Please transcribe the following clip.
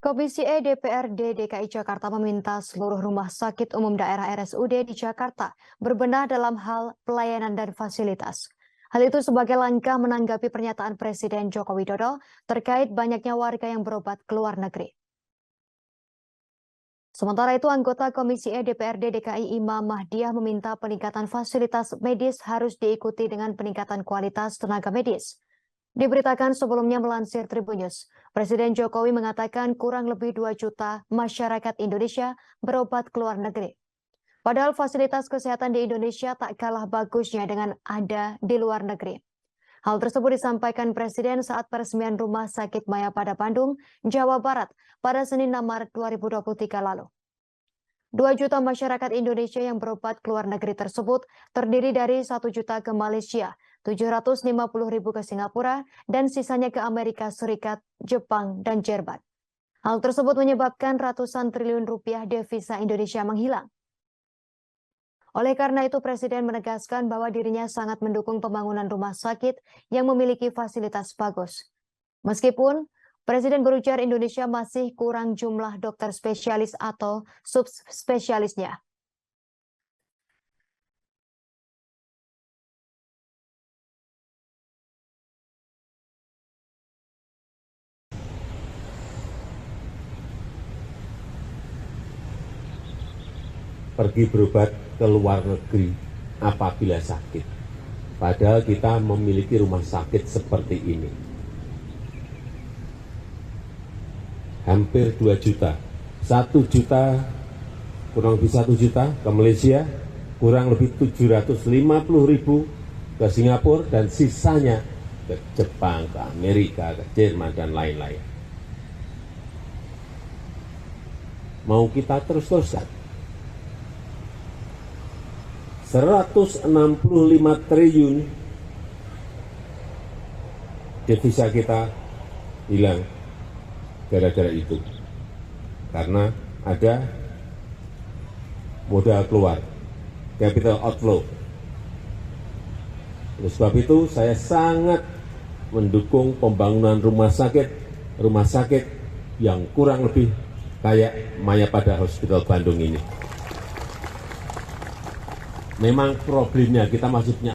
Komisi E DPRD DKI Jakarta meminta seluruh rumah sakit umum daerah RSUD di Jakarta berbenah dalam hal pelayanan dan fasilitas. Hal itu sebagai langkah menanggapi pernyataan Presiden Joko Widodo terkait banyaknya warga yang berobat ke luar negeri. Sementara itu, anggota Komisi E DPRD DKI Imam Mahdiah meminta peningkatan fasilitas medis harus diikuti dengan peningkatan kualitas tenaga medis. Diberitakan sebelumnya melansir Tribunnews, Presiden Jokowi mengatakan kurang lebih 2 juta masyarakat Indonesia berobat ke luar negeri. Padahal fasilitas kesehatan di Indonesia tak kalah bagusnya dengan ada di luar negeri. Hal tersebut disampaikan Presiden saat peresmian Rumah Sakit Mayapada Bandung, Jawa Barat pada Senin 6 Maret 2023 lalu. 2 juta masyarakat Indonesia yang berobat ke luar negeri tersebut terdiri dari 1 juta ke Malaysia, 750.000 ke Singapura, dan sisanya ke Amerika Serikat, Jepang, dan Jerman. Hal tersebut menyebabkan ratusan triliun rupiah devisa Indonesia menghilang. Oleh karena itu, Presiden menegaskan bahwa dirinya sangat mendukung pembangunan rumah sakit yang memiliki fasilitas bagus. Meskipun Presiden berujar Indonesia masih kurang jumlah dokter spesialis atau subspesialisnya. Pergi berobat ke luar negeri apabila sakit. Padahal kita memiliki rumah sakit seperti ini. Hampir 2 juta. 1 juta, kurang lebih 1 juta ke Malaysia, kurang lebih 750.000 ke Singapura, dan sisanya ke Jepang, ke Amerika, ke Jerman, dan lain-lain. Mau kita terus-teruskan. 165 triliun devisa kita hilang gara-gara itu. Karena ada modal keluar, capital outflow. Oleh sebab itu saya sangat mendukung pembangunan rumah sakit yang kurang lebih kayak Mayapada Hospital Bandung ini. Memang problemnya kita masih punya